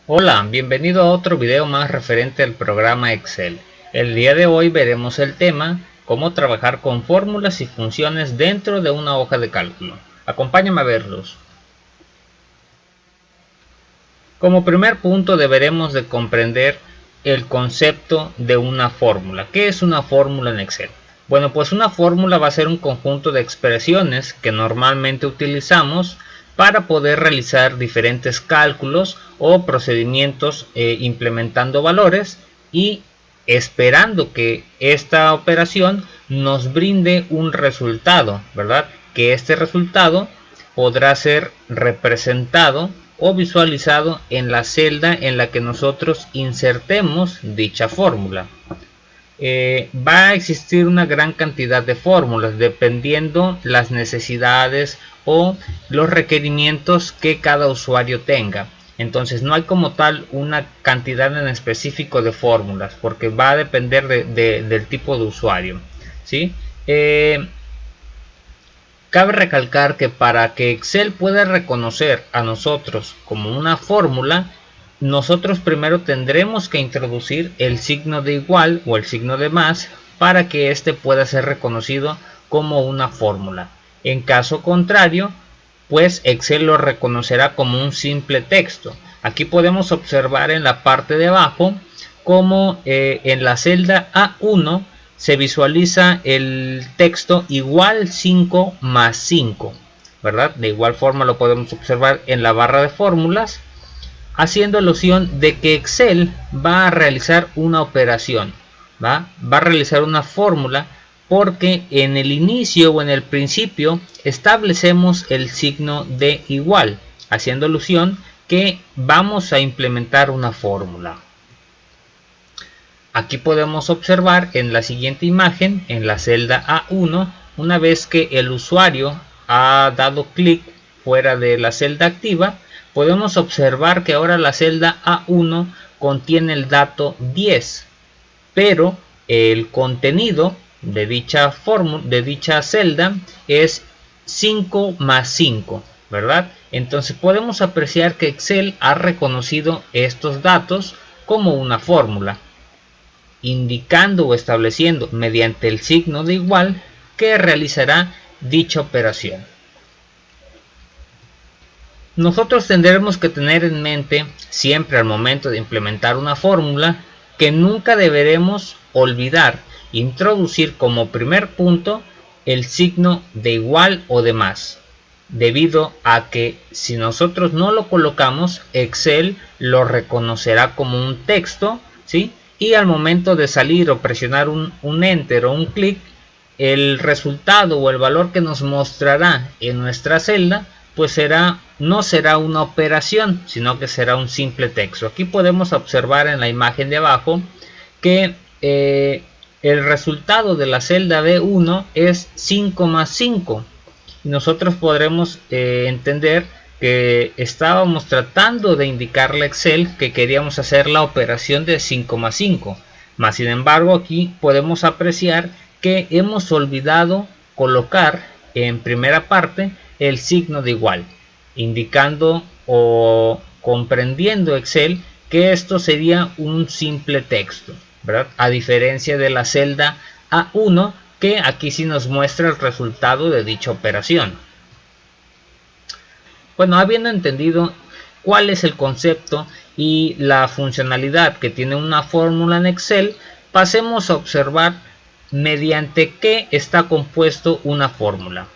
Hola, bienvenido a otro video más referente al programa Excel. El día de hoy veremos el tema cómo trabajar con fórmulas y funciones dentro de una hoja de cálculo. Acompáñame a verlos. Como primer punto deberemos de comprender el concepto de una fórmula. ¿Qué es una fórmula en Excel? Bueno, pues una fórmula va a ser un conjunto de expresiones que normalmente utilizamos para poder realizar diferentes cálculos o procedimientos implementando valores y esperando que esta operación nos brinde un resultado, ¿verdad? Que este resultado podrá ser representado o visualizado en la celda en la que nosotros insertemos dicha fórmula. Va a existir una gran cantidad de fórmulas dependiendo las necesidades o los requerimientos que cada usuario tenga. Entonces no hay como tal una cantidad en específico de fórmulas porque va a depender del tipo de usuario, ¿sí? Cabe recalcar que para que Excel pueda reconocer a nosotros como una fórmula, nosotros primero tendremos que introducir el signo de igual o el signo de más para que éste pueda ser reconocido como una fórmula. En caso contrario, pues Excel lo reconocerá como un simple texto. Aquí podemos observar en la parte de abajo como en la celda A1 se visualiza el texto igual 5 más 5, ¿verdad? De igual forma lo podemos observar en la barra de fórmulas, haciendo alusión de que Excel va a realizar una operación, va a realizar una fórmula porque en el inicio o en el principio establecemos el signo de igual, haciendo alusión que vamos a implementar una fórmula. Aquí podemos observar en la siguiente imagen, en la celda A1, una vez que el usuario ha dado clic fuera de la celda activa, podemos observar que ahora la celda A1 contiene el dato 10, pero el contenido de dicha celda es 5 más 5, ¿verdad? Entonces podemos apreciar que Excel ha reconocido estos datos como una fórmula, indicando o estableciendo mediante el signo de igual que realizará dicha operación. Nosotros tendremos que tener en mente siempre al momento de implementar una fórmula que nunca deberemos olvidar introducir como primer punto el signo de igual o de más, debido a que si nosotros no lo colocamos, Excel lo reconocerá como un texto, ¿sí? Y al momento de salir o presionar un enter o un clic, el resultado o el valor que nos mostrará en nuestra celda pues no será una operación, sino que será un simple texto. Aquí podemos observar en la imagen de abajo que el resultado de la celda B1 es 5 más 5. Y nosotros podremos entender que estábamos tratando de indicarle a Excel que queríamos hacer la operación de 5 más 5. Más sin embargo, aquí podemos apreciar que hemos olvidado colocar en primera parte el signo de igual, indicando o comprendiendo Excel que esto sería un simple texto, ¿verdad? A diferencia de la celda A1, que aquí sí nos muestra el resultado de dicha operación. Bueno, habiendo entendido cuál es el concepto y la funcionalidad que tiene una fórmula en Excel, pasemos a observar mediante qué está compuesto una fórmula.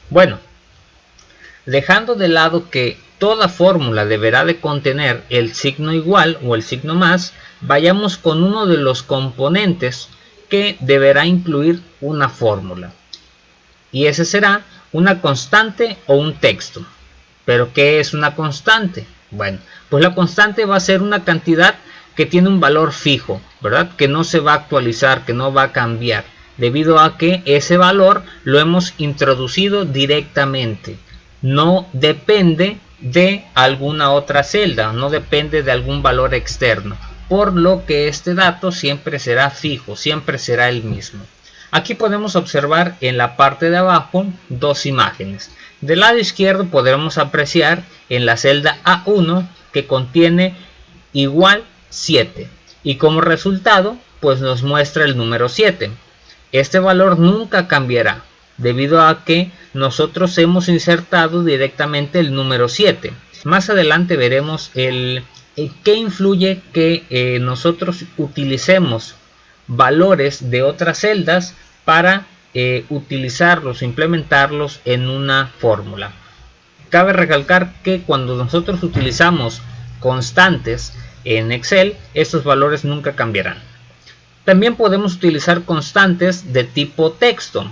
Bueno, dejando de lado que toda fórmula deberá de contener el signo igual o el signo más, vayamos con uno de los componentes que deberá incluir una fórmula. Y ese será una constante o un texto. ¿Pero qué es una constante? Bueno, pues la constante va a ser una cantidad que tiene un valor fijo, ¿verdad? Que no se va a actualizar, que no va a cambiar, debido a que ese valor lo hemos introducido directamente. No depende de alguna otra celda, no depende de algún valor externo, por lo que este dato siempre será fijo, siempre será el mismo. Aquí podemos observar en la parte de abajo dos imágenes. Del lado izquierdo podremos apreciar en la celda A1 que contiene igual 7 y como resultado pues nos muestra el número 7. Este valor nunca cambiará debido a que nosotros hemos insertado directamente el número 7. Más adelante veremos qué influye que nosotros utilicemos valores de otras celdas para utilizarlos, implementarlos en una fórmula. Cabe recalcar que cuando nosotros utilizamos constantes en Excel, estos valores nunca cambiarán. También podemos utilizar constantes de tipo texto,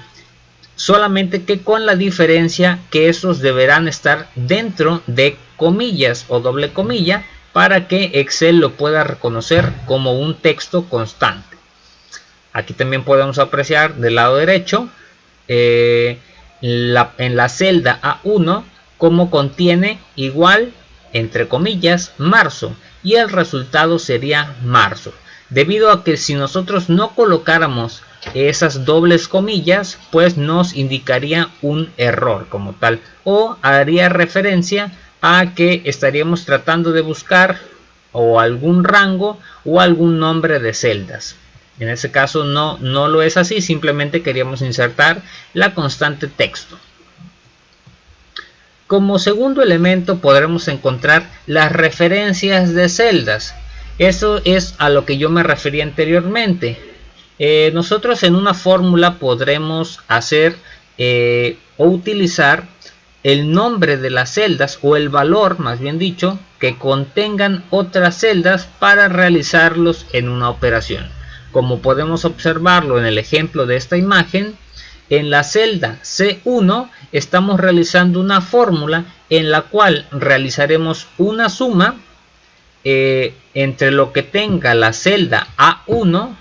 solamente que con la diferencia que estos deberán estar dentro de comillas o doble comilla para que Excel lo pueda reconocer como un texto constante. Aquí también podemos apreciar del lado derecho en la celda A1 como contiene igual entre comillas marzo y el resultado sería marzo, debido a que si nosotros no colocáramos esas dobles comillas pues nos indicaría un error como tal o haría referencia a que estaríamos tratando de buscar o algún rango o algún nombre de celdas. En este caso no lo es así, simplemente queríamos insertar la constante texto. Como segundo elemento podremos encontrar las referencias de celdas. Eso es a lo que yo me refería anteriormente. Nosotros en una fórmula podremos hacer o utilizar el nombre de las celdas o el valor, más bien dicho, que contengan otras celdas para realizarlos en una operación. Como podemos observarlo en el ejemplo de esta imagen, en la celda C1 estamos realizando una fórmula en la cual realizaremos una suma entre lo que tenga la celda A1,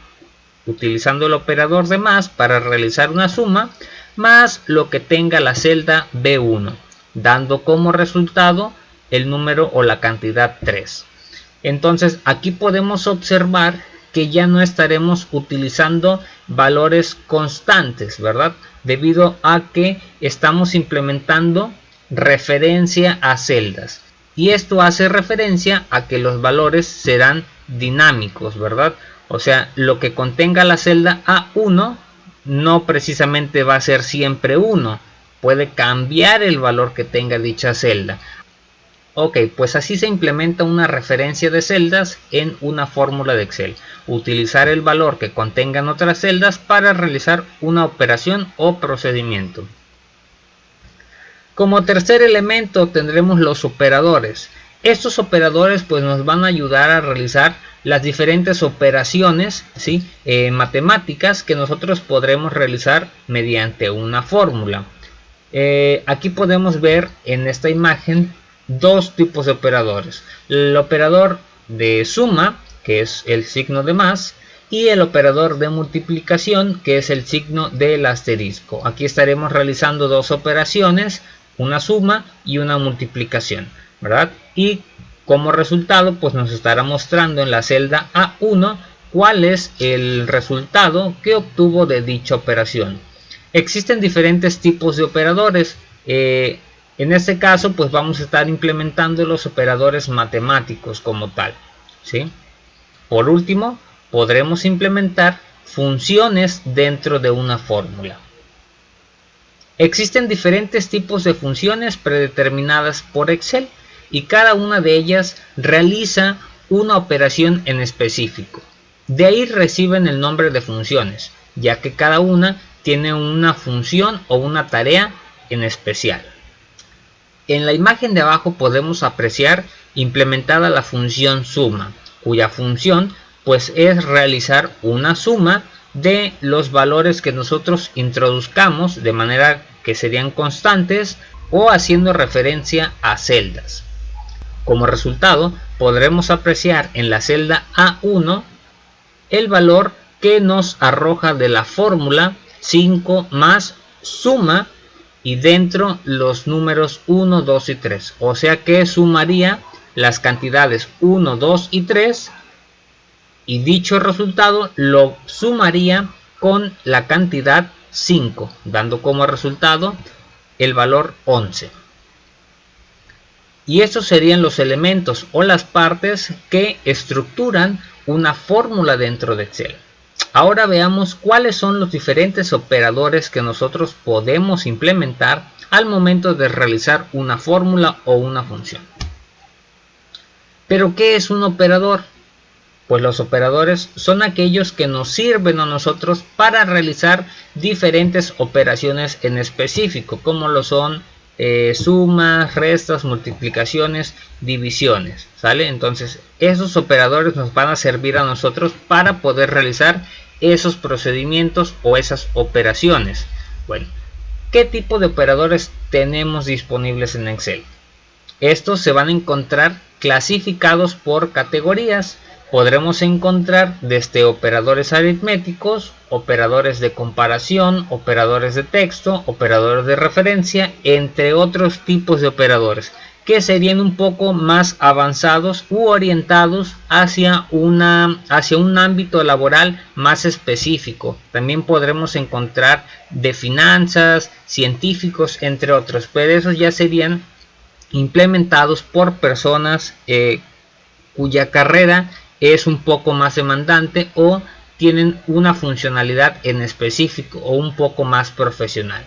utilizando el operador de más para realizar una suma, más lo que tenga la celda B1, dando como resultado el número o la cantidad 3. Entonces aquí podemos observar que ya no estaremos utilizando valores constantes, ¿verdad? Debido a que estamos implementando referencia a celdas. Y esto hace referencia a que los valores serán dinámicos, ¿verdad? O sea, lo que contenga la celda A1 no precisamente va a ser siempre 1. Puede cambiar el valor que tenga dicha celda. Ok, pues así se implementa una referencia de celdas en una fórmula de Excel. Utilizar el valor que contengan otras celdas para realizar una operación o procedimiento. Como tercer elemento tendremos los operadores. Estos operadores pues nos van a ayudar a realizar las diferentes operaciones, ¿sí? Matemáticas que nosotros podremos realizar mediante una fórmula. Aquí podemos ver en esta imagen dos tipos de operadores: el operador de suma, que es el signo de más, y el operador de multiplicación, que es el signo del asterisco. Aquí estaremos realizando dos operaciones, una suma y una multiplicación, ¿verdad? Y como resultado pues nos estará mostrando en la celda A1 cuál es el resultado que obtuvo de dicha operación. Existen diferentes tipos de operadores. En este caso pues vamos a estar implementando los operadores matemáticos como tal, ¿sí? Por último, podremos implementar funciones dentro de una fórmula. Existen diferentes tipos de funciones predeterminadas por Excel y cada una de ellas realiza una operación en específico. De ahí reciben el nombre de funciones, ya que cada una tiene una función o una tarea en especial. En la imagen de abajo podemos apreciar implementada la función suma, cuya función pues es realizar una suma de los valores que nosotros introduzcamos de manera que serían constantes o haciendo referencia a celdas. Como resultado podremos apreciar en la celda A1 el valor que nos arroja de la fórmula 5 más suma y dentro los números 1, 2 y 3. O sea que sumaría las cantidades 1, 2 y 3 y dicho resultado lo sumaría con la cantidad 5, dando como resultado el valor 11. Y estos serían los elementos o las partes que estructuran una fórmula dentro de Excel. Ahora veamos cuáles son los diferentes operadores que nosotros podemos implementar al momento de realizar una fórmula o una función. ¿Pero qué es un operador? Pues los operadores son aquellos que nos sirven a nosotros para realizar diferentes operaciones en específico, como lo son sumas, restas, multiplicaciones, divisiones, ¿sale? Entonces esos operadores nos van a servir a nosotros para poder realizar esos procedimientos o esas operaciones. Bueno, ¿qué tipo de operadores tenemos disponibles en Excel? Estos se van a encontrar clasificados por categorías. Podremos encontrar desde operadores aritméticos, operadores de comparación, operadores de texto, operadores de referencia, entre otros tipos de operadores que serían un poco más avanzados u orientados hacia un ámbito laboral más específico. También podremos encontrar de finanzas, científicos, entre otros, pero esos ya serían implementados por personas cuya carrera es un poco más demandante o tienen una funcionalidad en específico o un poco más profesional.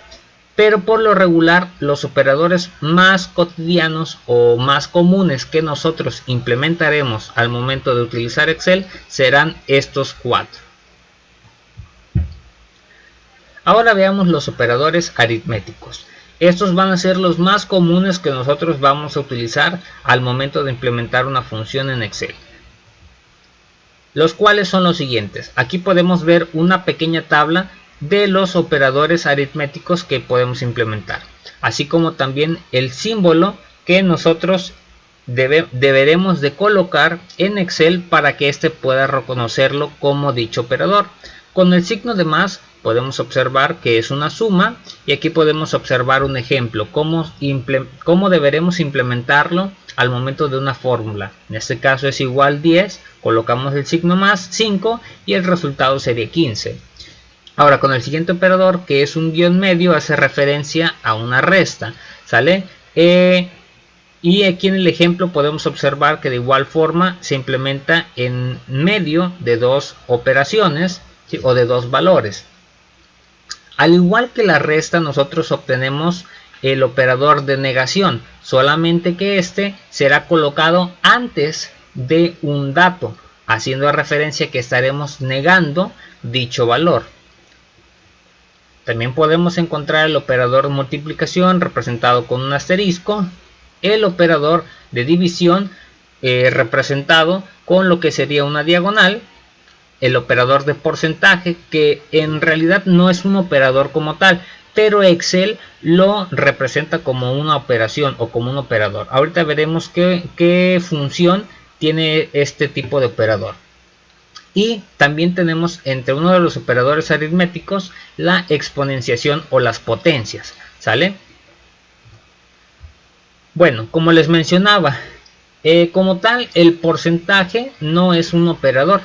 Pero por lo regular, los operadores más cotidianos o más comunes que nosotros implementaremos al momento de utilizar Excel serán estos cuatro. Ahora veamos los operadores aritméticos. Estos van a ser los más comunes que nosotros vamos a utilizar al momento de implementar una función en Excel. Los cuales son los siguientes. Aquí podemos ver una pequeña tabla de los operadores aritméticos que podemos implementar, así como también el símbolo que nosotros deberemos de colocar en Excel para que éste pueda reconocerlo como dicho operador. Con el signo de más podemos observar que es una suma, y aquí podemos observar un ejemplo cómo deberemos implementarlo al momento de una fórmula. En este caso es igual 10, colocamos el signo más 5 y el resultado sería 15. Ahora con el siguiente operador, que es un guión medio, hace referencia a una resta, ¿sale? Y aquí en el ejemplo podemos observar que de igual forma se implementa en medio de dos operaciones, ¿sí? O de dos valores. Al igual que la resta, nosotros obtenemos el operador de negación, solamente que este será colocado antes de un dato, haciendo referencia que estaremos negando dicho valor. También podemos encontrar el operador de multiplicación representado con un asterisco, el operador de división representado con lo que sería una diagonal, el operador de porcentaje, que en realidad no es un operador como tal, pero Excel lo representa como una operación o como un operador. Ahorita veremos qué función tiene este tipo de operador. Y también tenemos entre uno de los operadores aritméticos la exponenciación o las potencias, ¿sale? Bueno, como les mencionaba, como tal el porcentaje no es un operador,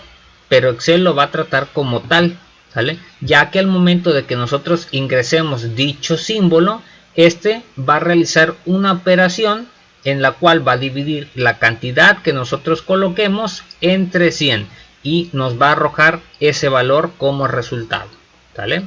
pero Excel lo va a tratar como tal, ¿sale? Ya que al momento de que nosotros ingresemos dicho símbolo, este va a realizar una operación en la cual va a dividir la cantidad que nosotros coloquemos entre 100 y nos va a arrojar ese valor como resultado, ¿sale?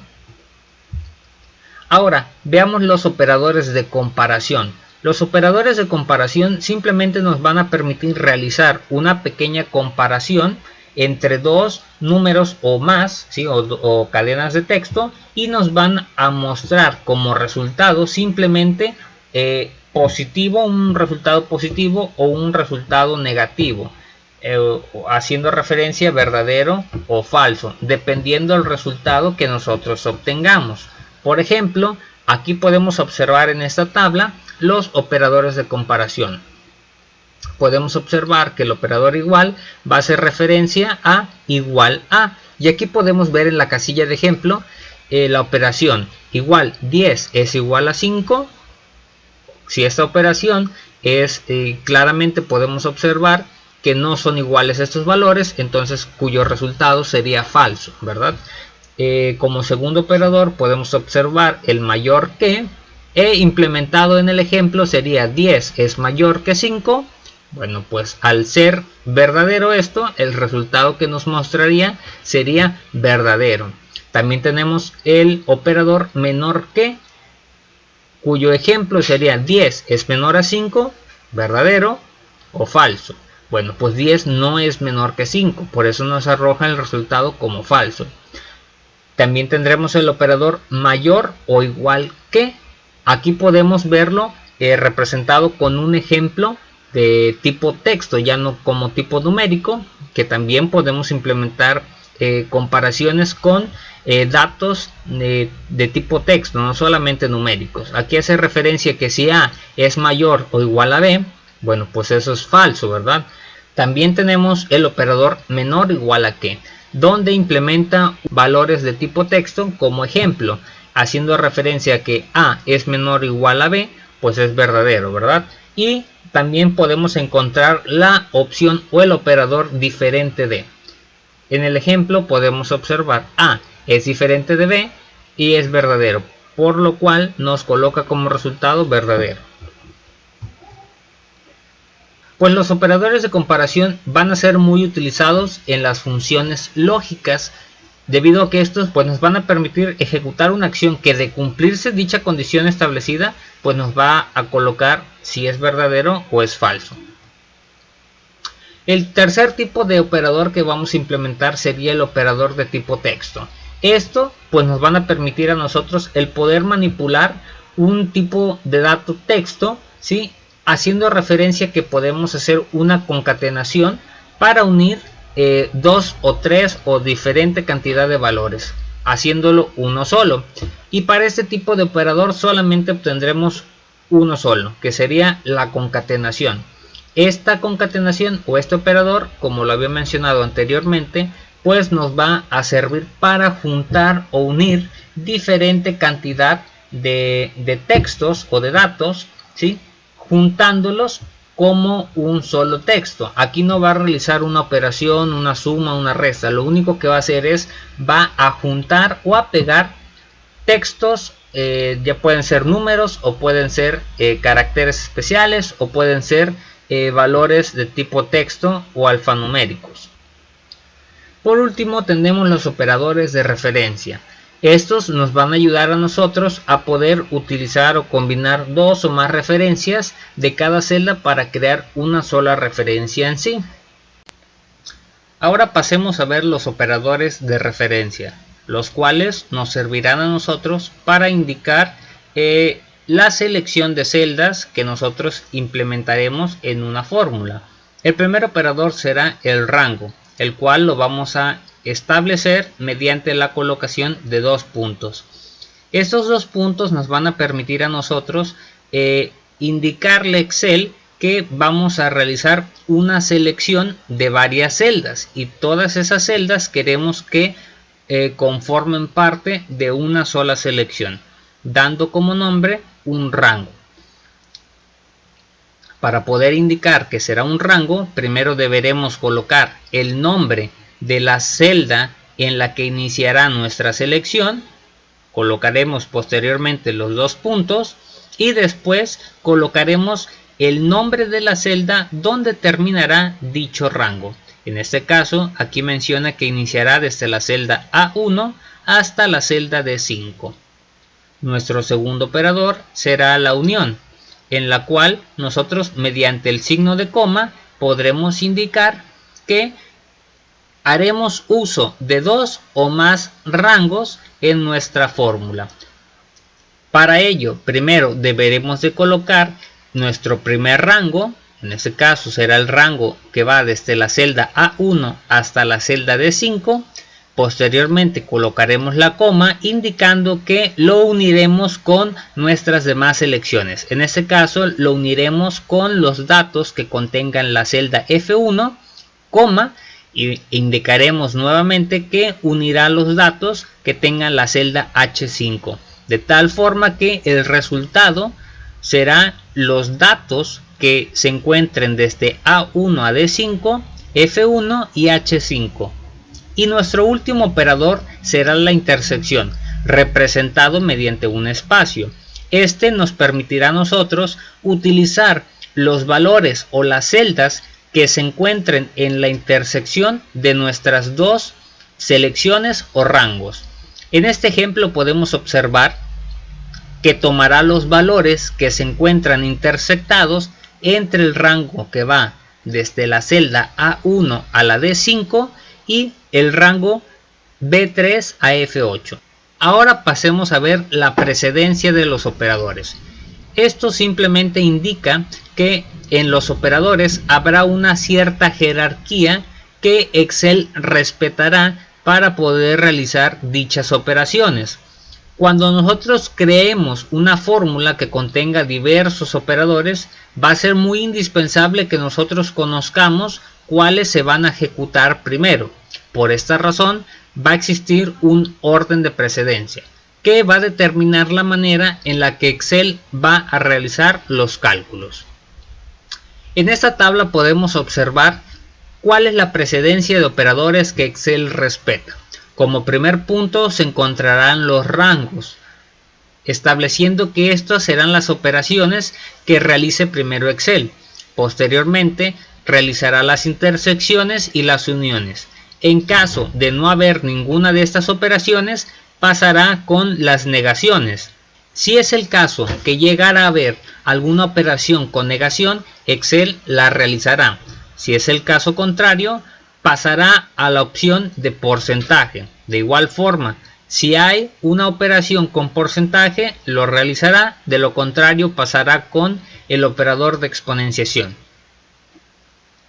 Ahora veamos los operadores de comparación. Los operadores de comparación simplemente nos van a permitir realizar una pequeña comparación entre dos números o más, ¿sí? o cadenas de texto, y nos van a mostrar como resultado simplemente positivo, un resultado positivo o un resultado negativo, haciendo referencia verdadero o falso, dependiendo del resultado que nosotros obtengamos. Por ejemplo, aquí podemos observar en esta tabla los operadores de comparación. Podemos observar que el operador igual va a hacer referencia a igual a, y aquí podemos ver en la casilla de ejemplo la operación igual 10 es igual a 5. Si esta operación es claramente podemos observar que no son iguales estos valores, entonces cuyo resultado sería falso, ¿verdad? Como segundo operador podemos observar el mayor que, E implementado en el ejemplo sería 10 es mayor que 5. Bueno, pues al ser verdadero esto, el resultado que nos mostraría sería verdadero. También tenemos el operador menor que, cuyo ejemplo sería 10 es menor a 5, verdadero o falso. Bueno, pues 10 no es menor que 5, por eso nos arroja el resultado como falso. También tendremos el operador mayor o igual que. Aquí podemos verlo representado con un ejemplo de tipo texto, ya no como tipo numérico, que también podemos implementar comparaciones con datos de tipo texto, no solamente numéricos. Aquí hace referencia que si A es mayor o igual a B, bueno, pues eso es falso, ¿verdad? También tenemos el operador menor o igual a que, donde implementa valores de tipo texto como ejemplo, haciendo referencia a que A es menor o igual a B, pues es verdadero, ¿verdad? Y también podemos encontrar la opción o el operador diferente de. En el ejemplo podemos observar A es diferente de B y es verdadero, por lo cual nos coloca como resultado verdadero. Pues los operadores de comparación van a ser muy utilizados en las funciones lógicas, debido a que estos pues nos van a permitir ejecutar una acción que, de cumplirse dicha condición establecida, pues nos va a colocar si es verdadero o es falso. El tercer tipo de operador que vamos a implementar sería el operador de tipo texto. Esto pues nos van a permitir a nosotros el poder manipular un tipo de dato texto, ¿sí?, haciendo referencia que podemos hacer una concatenación para unir dos o tres o diferente cantidad de valores, haciéndolo uno solo. Y para este tipo de operador solamente obtendremos uno solo, que sería la concatenación. Esta concatenación o este operador, como lo había mencionado anteriormente, pues nos va a servir para juntar o unir diferente cantidad de textos o de datos, ¿sí?, juntándolos como un solo texto. Aquí no va a realizar una operación, una suma, una resta. Lo único que va a hacer es va a juntar o a pegar textos, ya pueden ser números o pueden ser caracteres especiales o pueden ser valores de tipo texto o alfanuméricos. Por último tenemos los operadores de referencia. Estos nos van a ayudar a nosotros a poder utilizar o combinar dos o más referencias de cada celda para crear una sola referencia en sí. Ahora pasemos a ver los operadores de referencia, los cuales nos servirán a nosotros para indicar la selección de celdas que nosotros implementaremos en una fórmula. El primer operador será el rango, el cual lo vamos a establecer mediante la colocación de 2 puntos. Estos 2 puntos nos van a permitir a nosotros indicarle a Excel que vamos a realizar una selección de varias celdas y todas esas celdas queremos que conformen parte de una sola selección, dando como nombre un rango. Para poder indicar que será un rango, primero deberemos colocar el nombre de la celda en la que iniciará nuestra selección, colocaremos posteriormente los 2 puntos y después colocaremos el nombre de la celda donde terminará dicho rango. En este caso aquí menciona que iniciará desde la celda A1 hasta la celda D5. Nuestro segundo operador será la unión, en la cual nosotros mediante el signo de coma podremos indicar que haremos uso de 2 o más rangos en nuestra fórmula. Para ello, primero deberemos de colocar nuestro primer rango, en este caso será el rango que va desde la celda A1 hasta la celda D5. Posteriormente colocaremos la coma indicando que lo uniremos con nuestras demás selecciones. En este caso lo uniremos con los datos que contengan la celda F1, coma, y indicaremos nuevamente que unirá los datos que tengan la celda H5, de tal forma que el resultado será los datos que se encuentren desde A1 a D5, F1 y H5. Y nuestro último operador será la intersección, representado mediante un espacio. Este nos permitirá a nosotros utilizar los valores o las celdas que se encuentren en la intersección de nuestras dos selecciones o rangos. En este ejemplo podemos observar que tomará los valores que se encuentran intersectados entre el rango que va desde la celda A1 a la D5 y el rango B3 a F8. Ahora pasemos a ver la precedencia de los operadores. Esto simplemente indica que en los operadores habrá una cierta jerarquía que Excel respetará para poder realizar dichas operaciones. Cuando nosotros creemos una fórmula que contenga diversos operadores, va a ser muy indispensable que nosotros conozcamos cuáles se van a ejecutar primero. Por esta razón, va a existir un orden de precedencia que va a determinar la manera en la que Excel va a realizar los cálculos. En esta tabla podemos observar cuál es la precedencia de operadores que Excel respeta. Como primer punto se encontrarán los rangos, estableciendo que estas serán las operaciones que realice primero Excel. Posteriormente realizará las intersecciones y las uniones. En caso de no haber ninguna de estas operaciones, pasará con las negaciones. Si es el caso que llegara a haber alguna operación con negación, Excel la realizará. Si es el caso contrario, pasará a la opción de porcentaje. De igual forma, si hay una operación con porcentaje, lo realizará. De lo contrario, pasará con el operador de exponenciación.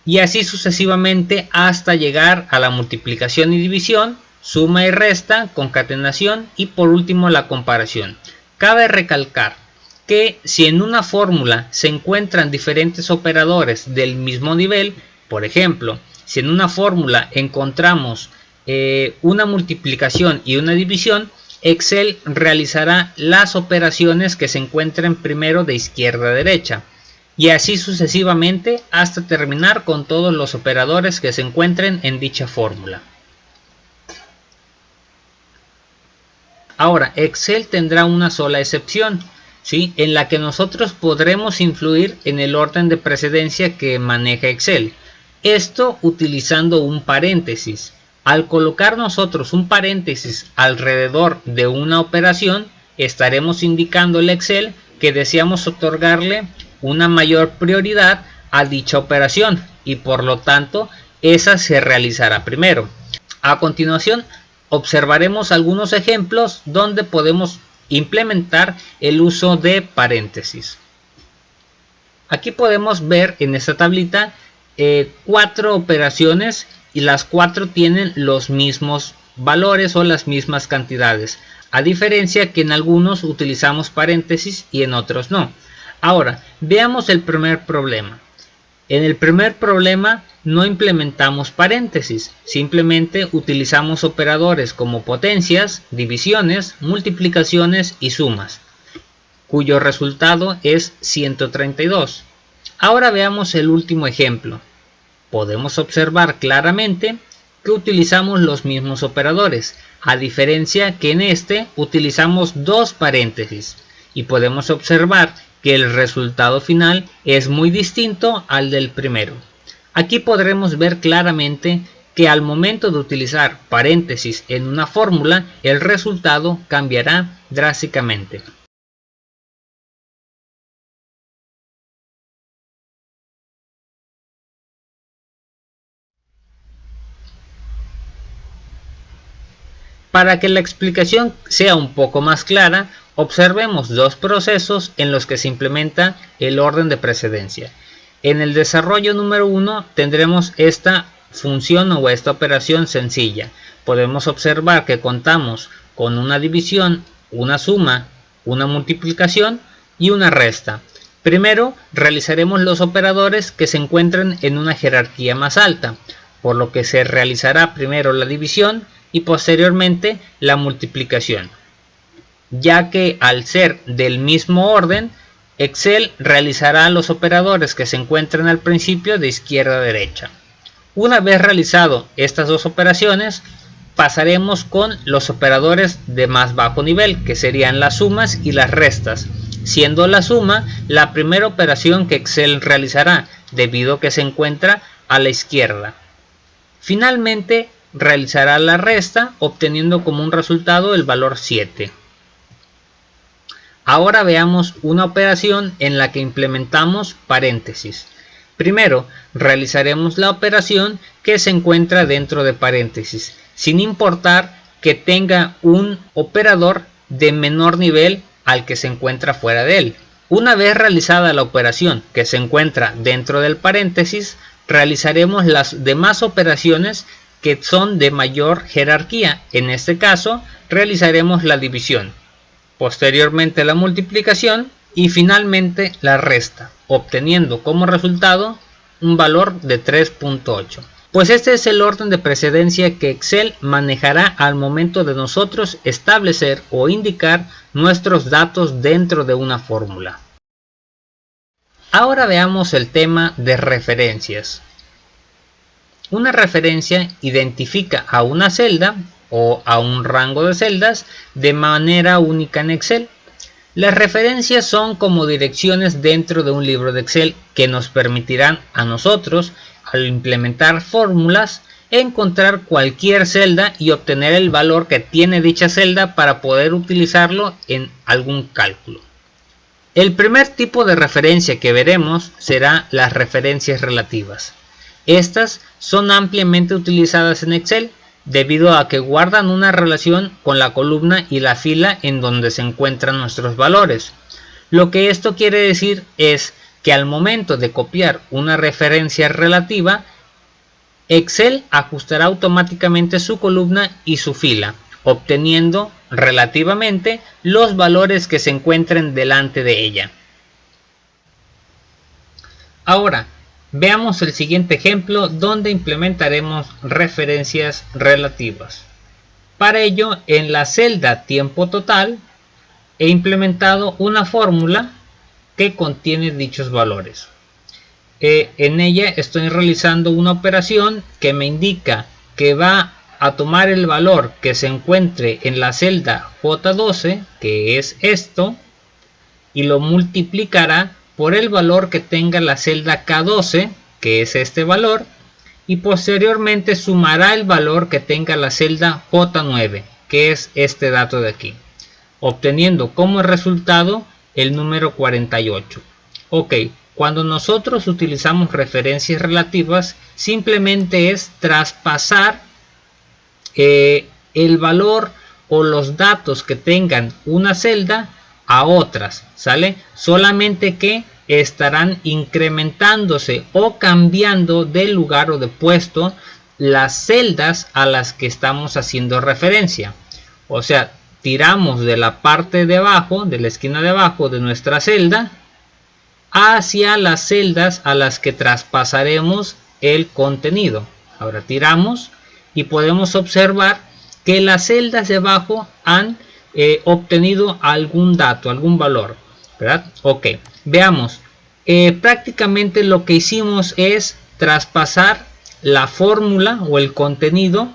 Y así sucesivamente hasta llegar a la multiplicación y división, suma y resta, concatenación y por último la comparación. Cabe recalcar que si en una fórmula se encuentran diferentes operadores del mismo nivel, por ejemplo, si en una fórmula encontramos una multiplicación y una división, Excel realizará las operaciones que se encuentren primero de izquierda a derecha. Y así sucesivamente hasta terminar con todos los operadores que se encuentren en dicha fórmula. Ahora, Excel tendrá una sola excepción, ¿sí?, en la que nosotros podremos influir en el orden de precedencia que maneja Excel. Esto utilizando un paréntesis. Al colocar nosotros un paréntesis alrededor de una operación, estaremos indicándole a Excel que deseamos otorgarle una mayor prioridad a dicha operación y por lo tanto esa se realizará primero. A continuación observaremos algunos ejemplos donde podemos implementar el uso de paréntesis. Aquí podemos ver en esta tablita 4 operaciones y las 4 tienen los mismos valores o las mismas cantidades, a diferencia que en algunos utilizamos paréntesis y en otros no. Ahora, veamos el primer problema. En el primer problema no implementamos paréntesis, simplemente utilizamos operadores como potencias, divisiones, multiplicaciones y sumas, cuyo resultado es 132. Ahora veamos el último ejemplo. Podemos observar claramente que utilizamos los mismos operadores, a diferencia que en este utilizamos 2 paréntesis, y podemos observar que el resultado final es muy distinto al del primero. Aquí podremos ver claramente que al momento de utilizar paréntesis en una fórmula, el resultado cambiará drásticamente. Para que la explicación sea un poco más clara, observemos dos procesos en los que se implementa el orden de precedencia. En el desarrollo número 1 tendremos esta función o esta operación sencilla. Podemos observar que contamos con una división, una suma, una multiplicación y una resta. Primero realizaremos los operadores que se encuentren en una jerarquía más alta, por lo que se realizará primero la división y posteriormente la multiplicación, ya que al ser del mismo orden, Excel realizará los operadores que se encuentran al principio de izquierda a derecha. Una vez realizado estas dos operaciones, pasaremos con los operadores de más bajo nivel, que serían las sumas y las restas. siendo la suma la primera operación que Excel realizará, debido a que se encuentra a la izquierda. Finalmente realizará la resta, obteniendo como un resultado el valor 7. Ahora veamos una operación en la que implementamos paréntesis. Primero, realizaremos la operación que se encuentra dentro de paréntesis, sin importar que tenga un operador de menor nivel al que se encuentra fuera de él. Una vez realizada la operación que se encuentra dentro del paréntesis, realizaremos las demás operaciones que son de mayor jerarquía. En este caso, realizaremos la división, posteriormente la multiplicación y finalmente la resta, obteniendo como resultado un valor de 3.8. Pues este es el orden de precedencia que Excel manejará al momento de nosotros establecer o indicar nuestros datos dentro de una fórmula. Ahora veamos el tema de referencias. Una referencia identifica a una celda o a un rango de celdas de manera única en Excel. Las referencias son como direcciones dentro de un libro de Excel que nos permitirán a nosotros, al implementar fórmulas, encontrar cualquier celda y obtener el valor que tiene dicha celda para poder utilizarlo en algún cálculo. El primer tipo de referencia que veremos será las referencias relativas. Estas son ampliamente utilizadas en Excel debido a que guardan una relación con la columna y la fila en donde se encuentran nuestros valores. Lo que esto quiere decir es que al momento de copiar una referencia relativa, Excel ajustará automáticamente su columna y su fila, obteniendo relativamente los valores que se encuentren delante de ella. Ahora, veamos el siguiente ejemplo donde implementaremos referencias relativas. Para ello, en la celda tiempo total, he implementado una fórmula que contiene dichos valores. En ella estoy realizando una operación que me indica que va a tomar el valor que se encuentre en la celda J12, que es esto, y lo multiplicará por el valor que tenga la celda K12, que es este valor, y posteriormente sumará el valor que tenga la celda J9, que es este dato de aquí, obteniendo como resultado el número 48. Ok, cuando nosotros utilizamos referencias relativas, simplemente es traspasar el valor o los datos que tengan una celda a otras, ¿sale? Solamente que estarán incrementándose o cambiando de lugar o de puesto las celdas a las que estamos haciendo referencia. O sea, tiramos de la parte de abajo, de la esquina de abajo de nuestra celda, hacia las celdas a las que traspasaremos el contenido. Ahora tiramos y podemos observar que las celdas de abajo han obtenido algún dato, algún valor, ¿verdad? Ok, veamos. Prácticamente lo que hicimos es traspasar la fórmula o el contenido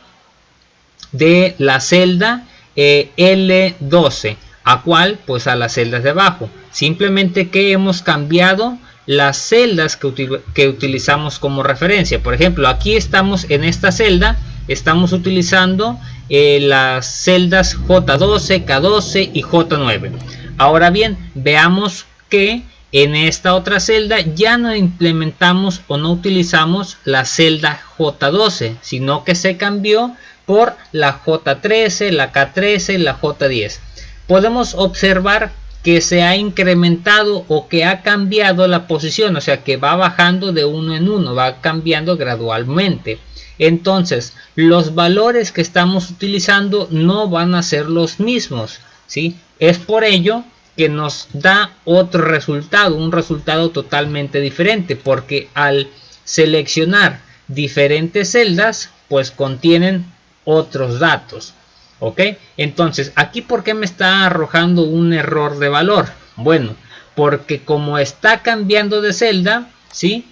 de la celda L12 a cuál, pues a las celdas de abajo. Simplemente que hemos cambiado las celdas que utilizamos como referencia. Por ejemplo, aquí estamos en esta celda, estamos utilizando las celdas J12, K12 y J9. Ahora bien, veamos que en esta otra celda ya no implementamos o no utilizamos la celda J12, sino que se cambió por la J13, la K13 y la J10. Podemos observar que se ha incrementado o que ha cambiado la posición, o sea que va bajando de uno en uno, va cambiando gradualmente. Entonces, los valores que estamos utilizando no van a ser los mismos, ¿sí? Es por ello que nos da otro resultado, un resultado totalmente diferente, porque al seleccionar diferentes celdas, pues contienen otros datos. ¿Ok? Entonces, aquí ¿por qué me está arrojando un error de valor? Bueno, porque como está cambiando de celda, ¿sí?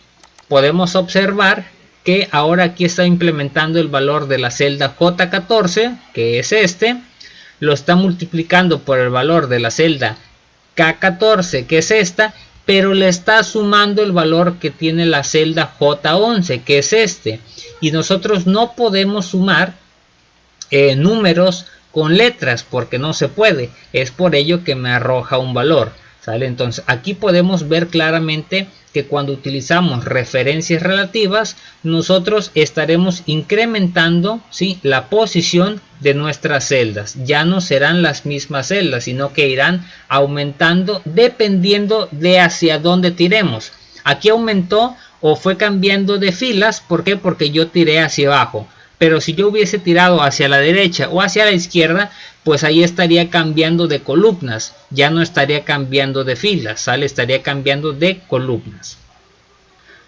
Podemos observar que ahora aquí está implementando el valor de la celda J14, que es este, lo está multiplicando por el valor de la celda K14, que es esta, pero le está sumando el valor que tiene la celda J11, que es este. Y nosotros no podemos sumar números con letras porque no se puede. Es por ello que me arroja un valor, ¿sale? Entonces aquí podemos ver claramente que cuando utilizamos referencias relativas, nosotros estaremos incrementando, ¿sí?, la posición de nuestras celdas. Ya no serán las mismas celdas, sino que irán aumentando dependiendo de hacia dónde tiremos. Aquí aumentó o fue cambiando de filas. ¿Por qué? Porque yo tiré hacia abajo. Pero si yo hubiese tirado hacia la derecha o hacia la izquierda, pues ahí estaría cambiando de columnas. Ya no estaría cambiando de filas, ¿sale? Estaría cambiando de columnas.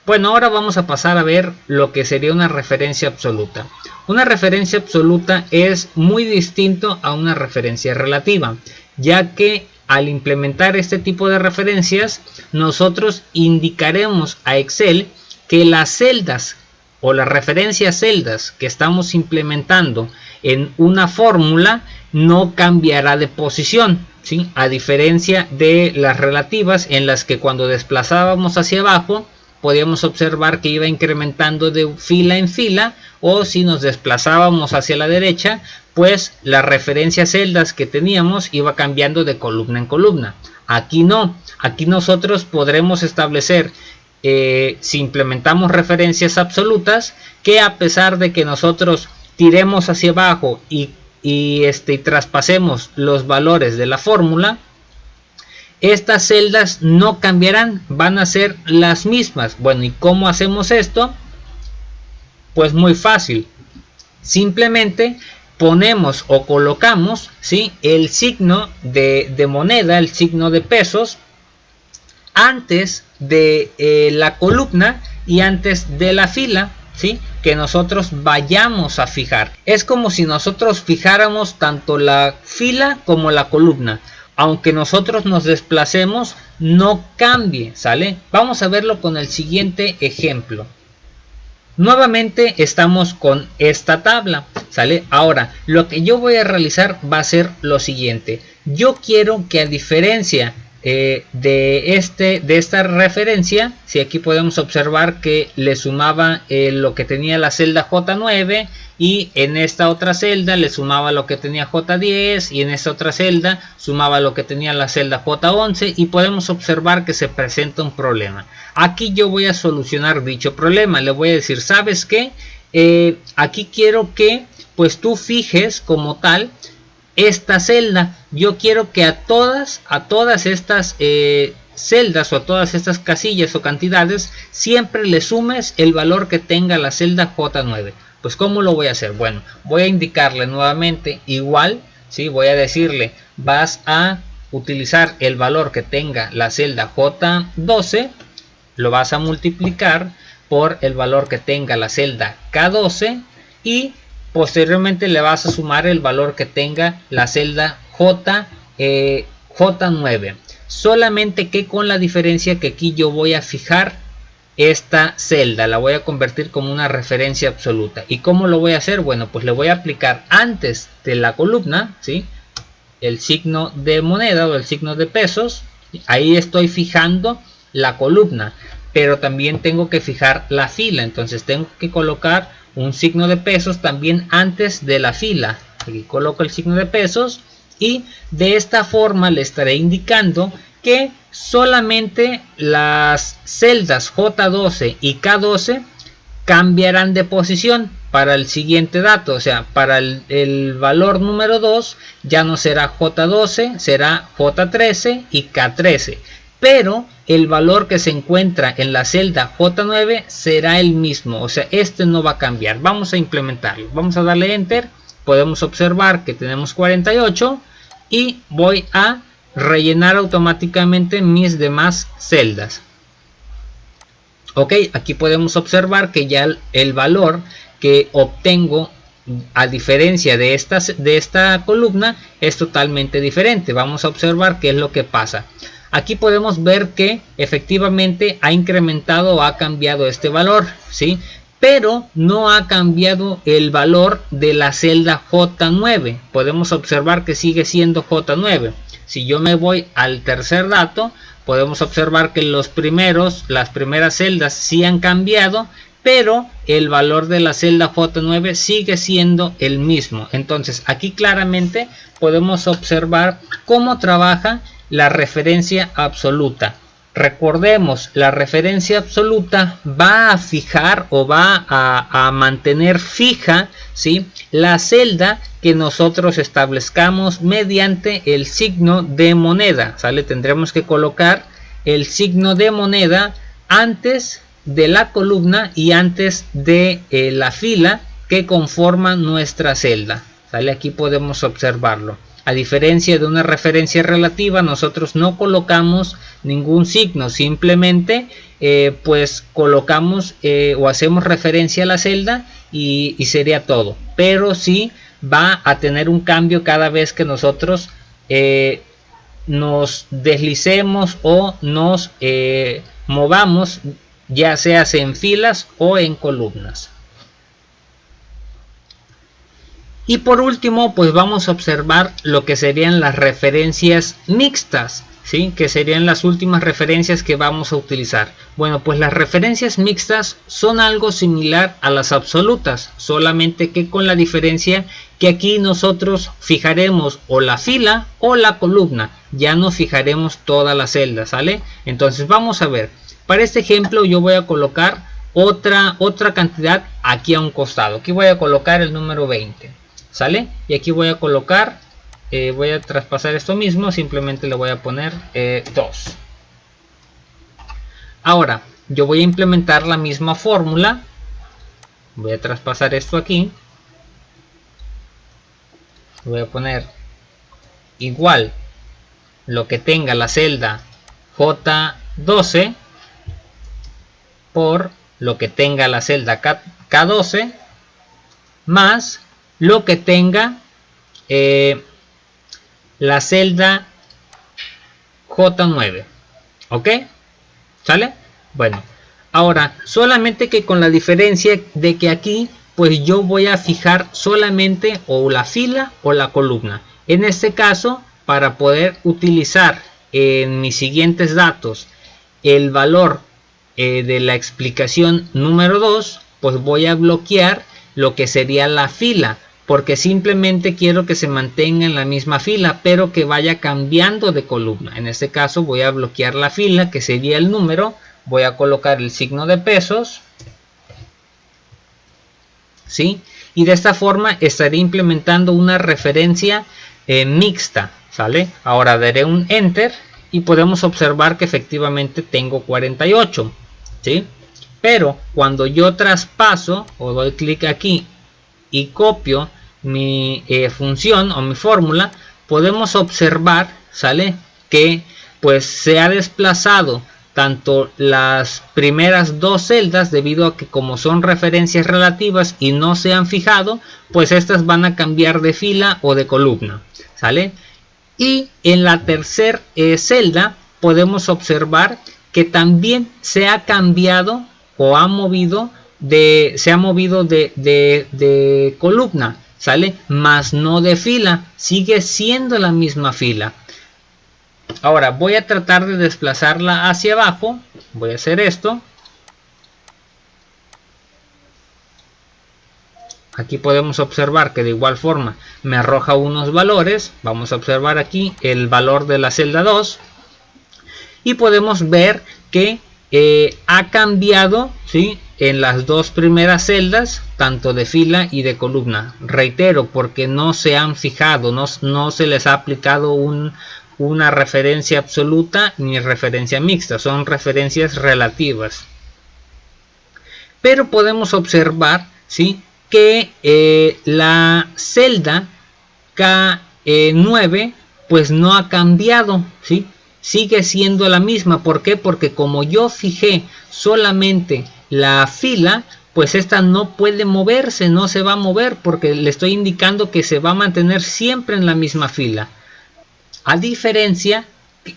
Bueno, ahora vamos a pasar a ver lo que sería una referencia absoluta. Una referencia absoluta es muy distinto a una referencia relativa, ya que al implementar este tipo de referencias, nosotros indicaremos a Excel que las celdas o las referencias celdas que estamos implementando en una fórmula no cambiará de posición, ¿sí? A diferencia de las relativas, en las que cuando desplazábamos hacia abajo podíamos observar que iba incrementando de fila en fila, o si nos desplazábamos hacia la derecha, pues las referencias celdas que teníamos iba cambiando de columna en columna. Aquí no, aquí nosotros podremos establecer, si implementamos referencias absolutas, que a pesar de que nosotros tiremos hacia abajo y traspasemos los valores de la fórmula, estas celdas no cambiarán, van a ser las mismas. Bueno, ¿y cómo hacemos esto? Pues muy fácil. Simplemente ponemos o colocamos, ¿sí?, el signo de moneda, el signo de pesos, antes de la columna y antes de la fila, ¿sí?, que nosotros vayamos a fijar. Es como si nosotros fijáramos tanto la fila como la columna. Aunque nosotros nos desplacemos, no cambie, ¿sale? Vamos a verlo con el siguiente ejemplo. Nuevamente estamos con esta tabla, ¿sale? Ahora, lo que yo voy a realizar va a ser lo siguiente. Yo quiero que, a diferencia de esta referencia, si aquí podemos observar que le sumaba lo que tenía la celda J9, y en esta otra celda le sumaba lo que tenía J10, y en esta otra celda sumaba lo que tenía la celda J11, y podemos observar que se presenta un problema. Aquí yo voy a solucionar dicho problema. Le voy a decir, ¿sabes qué? Aquí quiero que pues tú fijes como tal esta celda. Yo quiero que a todas estas celdas o a todas estas casillas o cantidades siempre le sumes el valor que tenga la celda J9. Pues ¿cómo lo voy a hacer? Bueno, voy a indicarle nuevamente igual, ¿sí? Voy a decirle, vas a utilizar el valor que tenga la celda J12, lo vas a multiplicar por el valor que tenga la celda K12 y posteriormente le vas a sumar el valor que tenga la celda J9. Solamente que con la diferencia que aquí yo voy a fijar esta celda, la voy a convertir como una referencia absoluta. ¿Y cómo lo voy a hacer? Bueno, pues le voy a aplicar antes de la columna, ¿sí?, el signo de moneda o el signo de pesos. Ahí estoy fijando la columna, pero también tengo que fijar la fila. Entonces tengo que colocar un signo de pesos también antes de la fila. Aquí coloco el signo de pesos y de esta forma le estaré indicando que solamente las celdas J12 y K12 cambiarán de posición para el siguiente dato. O sea, para el valor número 2 ya no será J12, será J13 y K13. Pero el valor que se encuentra en la celda J9 será el mismo. O sea, este no va a cambiar. Vamos a implementarlo. Vamos a darle Enter. Podemos observar que tenemos 48 y voy a rellenar automáticamente mis demás celdas. Ok, aquí podemos observar que ya el valor que obtengo, a diferencia de esta columna, es totalmente diferente. Vamos a observar qué es lo que pasa. Aquí podemos ver que efectivamente ha incrementado o ha cambiado este valor, ¿sí? Pero no ha cambiado el valor de la celda J9. Podemos observar que sigue siendo J9. Si yo me voy al tercer dato, podemos observar que las primeras celdas sí han cambiado, pero el valor de la celda J9 sigue siendo el mismo. Entonces aquí claramente podemos observar cómo trabaja la referencia absoluta. Recordemos, la referencia absoluta va a fijar o va a mantener fija, ¿sí?, la celda que nosotros establezcamos mediante el signo de moneda, ¿sale? Tendremos que colocar el signo de moneda antes de la columna y antes de la fila que conforma nuestra celda, ¿sale? Aquí podemos observarlo. A diferencia de una referencia relativa, nosotros no colocamos ningún signo, simplemente pues colocamos o hacemos referencia a la celda y sería todo. Pero sí va a tener un cambio cada vez que nosotros nos deslicemos o nos movamos, ya sea en filas o en columnas. Y por último, pues vamos a observar lo que serían las referencias mixtas, ¿sí?, que serían las últimas referencias que vamos a utilizar. Bueno, pues las referencias mixtas son algo similar a las absolutas, solamente que con la diferencia que aquí nosotros fijaremos o la fila o la columna, ya no fijaremos toda la celda, ¿sale? Entonces vamos a ver, para este ejemplo yo voy a colocar otra cantidad aquí a un costado. Aquí voy a colocar el número 20, ¿sale? Y aquí voy a colocar, voy a traspasar esto mismo, simplemente le voy a poner 2. Ahora, yo voy a implementar la misma fórmula. Voy a traspasar esto aquí. Voy a poner igual lo que tenga la celda J12 por lo que tenga la celda K12 más lo que tenga la celda J9, ¿ok? ¿Sale? Bueno, ahora solamente que con la diferencia de que aquí pues yo voy a fijar solamente o la fila o la columna. En este caso, para poder utilizar en mis siguientes datos el valor de la explicación número 2, pues voy a bloquear lo que sería la fila, porque simplemente quiero que se mantenga en la misma fila, pero que vaya cambiando de columna. En este caso voy a bloquear la fila, que sería el número. Voy a colocar el signo de pesos, ¿sí? Y de esta forma estaré implementando una referencia mixta, ¿sale? Ahora daré un enter y podemos observar que efectivamente tengo 48, ¿sí? Pero cuando yo traspaso o doy clic aquí y copio mi función o mi fórmula, podemos observar, ¿sale?, que pues se ha desplazado tanto las primeras dos celdas, debido a que como son referencias relativas y no se han fijado, pues estas van a cambiar de fila o de columna, ¿sale? Y en la tercera celda podemos observar que también se ha cambiado o ha movido se ha movido de columna, ¿sale? Más no de fila, sigue siendo la misma fila. Ahora voy a tratar de desplazarla hacia abajo. Voy a hacer esto. Aquí podemos observar que de igual forma me arroja unos valores. Vamos a observar aquí el valor de la celda 2. Y podemos ver que ha cambiado, ¿sí?, en las dos primeras celdas, tanto de fila y de columna. Reitero, porque no se han fijado, no se les ha aplicado una referencia absoluta ni referencia mixta, son referencias relativas. Pero podemos observar, ¿sí?, que la celda K9 pues no ha cambiado, ¿sí?, sigue siendo la misma. ¿Por qué? Porque como yo fijé solamente la fila, pues esta no puede moverse, no se va a mover, porque le estoy indicando que se va a mantener siempre en la misma fila. A diferencia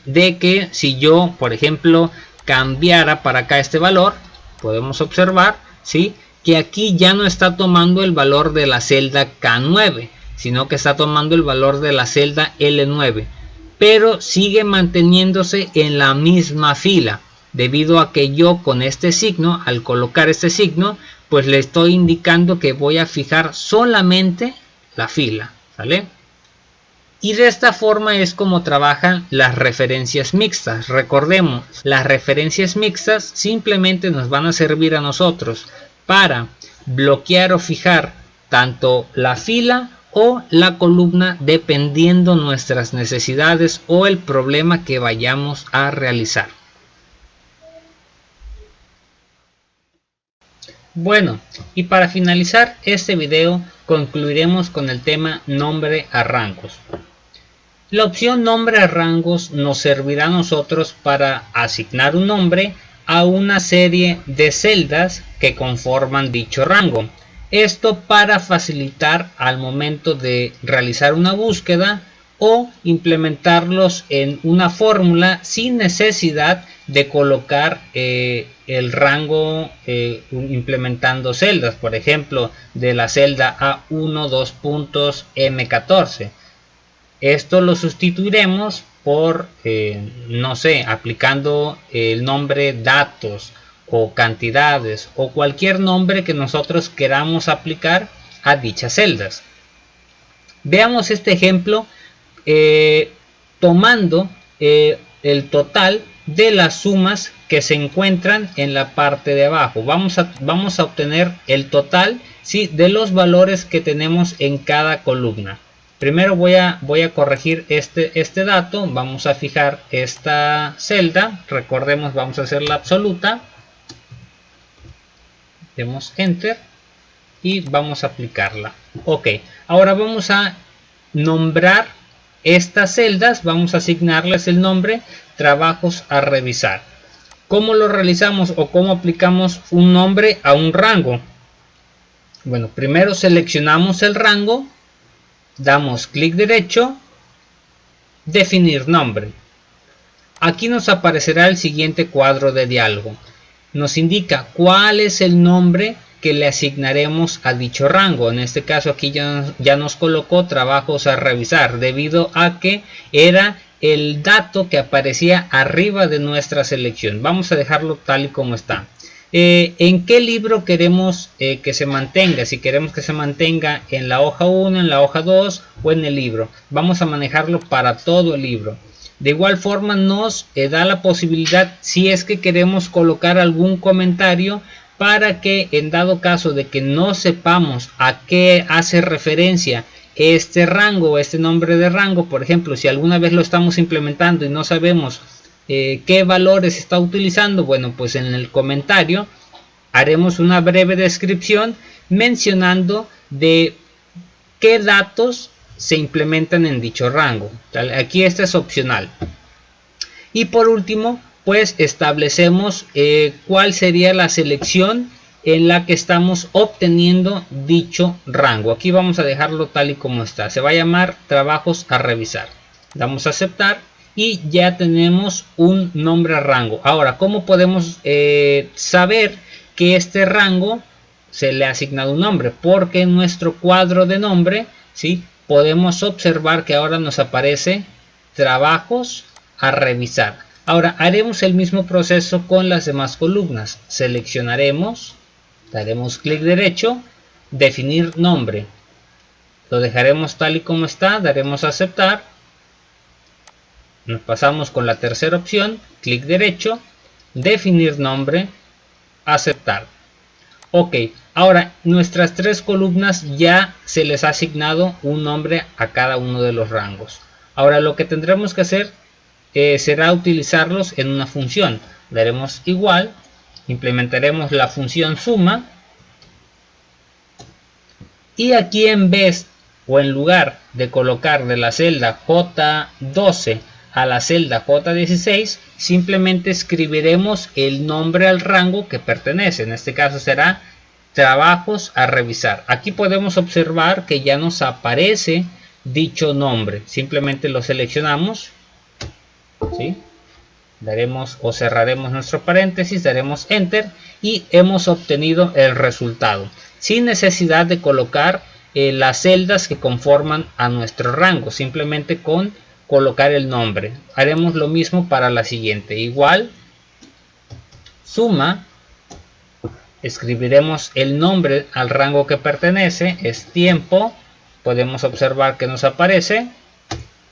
de que si yo, por ejemplo, cambiara para acá este valor, podemos observar, ¿sí?, que aquí ya no está tomando el valor de la celda K9, sino que está tomando el valor de la celda L9. pero sigue manteniéndose en la misma fila, debido a que yo con este signo, al colocar este signo, pues le estoy indicando que voy a fijar solamente la fila, ¿vale? Y de esta forma es como trabajan las referencias mixtas. Recordemos, las referencias mixtas simplemente nos van a servir a nosotros para bloquear o fijar tanto la fila o la columna dependiendo nuestras necesidades o el problema que vayamos a realizar. Bueno, y para finalizar este video concluiremos con el tema nombre a rangos. La opción nombre a rangos nos servirá a nosotros para asignar un nombre a una serie de celdas que conforman dicho rango. Esto para facilitar al momento de realizar una búsqueda o implementarlos en una fórmula sin necesidad de colocar el rango implementando celdas, por ejemplo, de la celda A1 2 puntos M14. Esto lo sustituiremos por, no sé, aplicando el nombre datos o cantidades o cualquier nombre que nosotros queramos aplicar a dichas celdas. Veamos este ejemplo tomando el total de las sumas que se encuentran en la parte de abajo. Vamos a obtener el total, ¿sí?, de los valores que tenemos en cada columna. Primero voy a corregir este dato. Vamos a fijar esta celda. Recordemos, vamos a hacer la absoluta. Demos enter y vamos a aplicarla. Ok, ahora vamos a nombrar estas celdas. Vamos a asignarles el nombre trabajos a revisar. ¿Cómo lo realizamos o cómo aplicamos un nombre a un rango? Bueno, primero seleccionamos el rango. Damos clic derecho, definir nombre. Aquí nos aparecerá el siguiente cuadro de diálogo. Nos indica cuál es el nombre que le asignaremos a dicho rango. En este caso aquí ya nos colocó trabajos a revisar, debido a que era el dato que aparecía arriba de nuestra selección. Vamos a dejarlo tal y como está. ¿En qué libro queremos que se mantenga? Si queremos que se mantenga en la hoja 1, en la hoja 2 o en el libro. Vamos a manejarlo para todo el libro. De igual forma nos da la posibilidad, si es que queremos colocar algún comentario, para que en dado caso de que no sepamos a qué hace referencia este rango o este nombre de rango, por ejemplo, si alguna vez lo estamos implementando y no sabemos qué valores está utilizando, bueno, pues en el comentario haremos una breve descripción mencionando de qué datos se implementan en dicho rango. Aquí este es opcional. Y por último, pues establecemos cuál sería la selección en la que estamos obteniendo dicho rango. Aquí vamos a dejarlo tal y como está. Se va a llamar trabajos a revisar. Damos a aceptar. Y ya tenemos un nombre a rango. Ahora, ¿cómo podemos saber que este rango se le ha asignado un nombre? Porque en nuestro cuadro de nombre, ¿sí?, podemos observar que ahora nos aparece trabajos a revisar. Ahora haremos el mismo proceso con las demás columnas. Seleccionaremos, daremos clic derecho, definir nombre. Lo dejaremos tal y como está, daremos a aceptar. Nos pasamos con la tercera opción, clic derecho, definir nombre, aceptar. Ok, ahora nuestras tres columnas ya se les ha asignado un nombre a cada uno de los rangos. Ahora lo que tendremos que hacer será utilizarlos en una función. Daremos igual, implementaremos la función suma. Y aquí en vez o en lugar de colocar de la celda J12 a la celda J16, simplemente escribiremos el nombre al rango que pertenece. En este caso será trabajos a revisar. Aquí podemos observar que ya nos aparece dicho nombre. Simplemente lo seleccionamos, ¿sí?, daremos o cerraremos nuestro paréntesis, daremos enter y hemos obtenido el resultado sin necesidad de colocar las celdas que conforman a nuestro rango. Simplemente con colocar el nombre. Haremos lo mismo para la siguiente. Igual, suma, escribiremos el nombre al rango que pertenece, es tiempo. Podemos observar que nos aparece,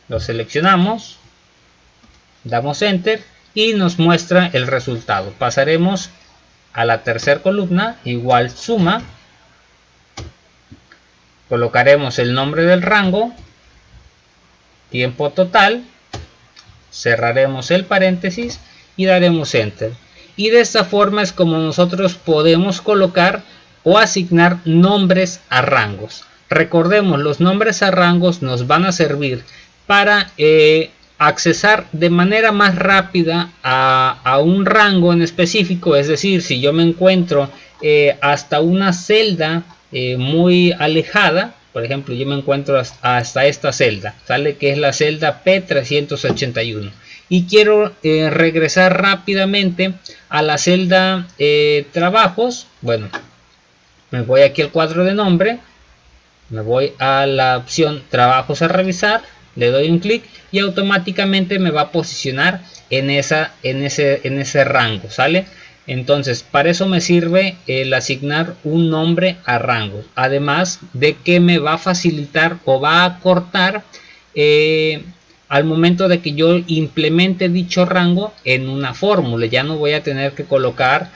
lo seleccionamos, damos enter y nos muestra el resultado. Pasaremos a la tercera columna, igual suma, colocaremos el nombre del rango, tiempo total, cerraremos el paréntesis y daremos enter. Y de esta forma es como nosotros podemos colocar o asignar nombres a rangos. Recordemos, los nombres a rangos nos van a servir para accesar de manera más rápida a un rango en específico. Es decir, si yo me encuentro hasta una celda muy alejada, por ejemplo, yo me encuentro hasta esta celda, ¿sale? Que es la celda P381. Y quiero regresar rápidamente a la celda trabajos. Bueno, me voy aquí al cuadro de nombre, me voy a la opción trabajos a revisar, le doy un clic y automáticamente me va a posicionar en ese rango, ¿sale? Entonces, para eso me sirve el asignar un nombre a rangos, además de que me va a facilitar o va a acortar al momento de que yo implemente dicho rango en una fórmula. Ya no voy a tener que colocar,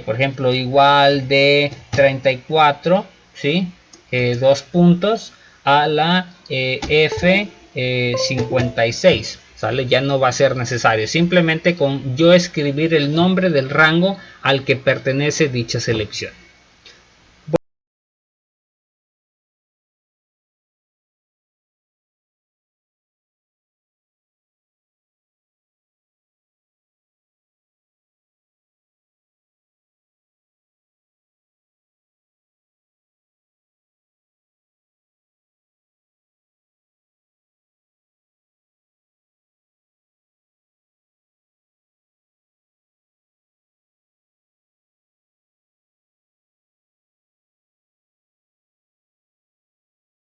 por ejemplo, igual de 34, ¿sí? 2 puntos a la F56, ¿sale? Ya no va a ser necesario, simplemente con yo escribir el nombre del rango al que pertenece dicha selección.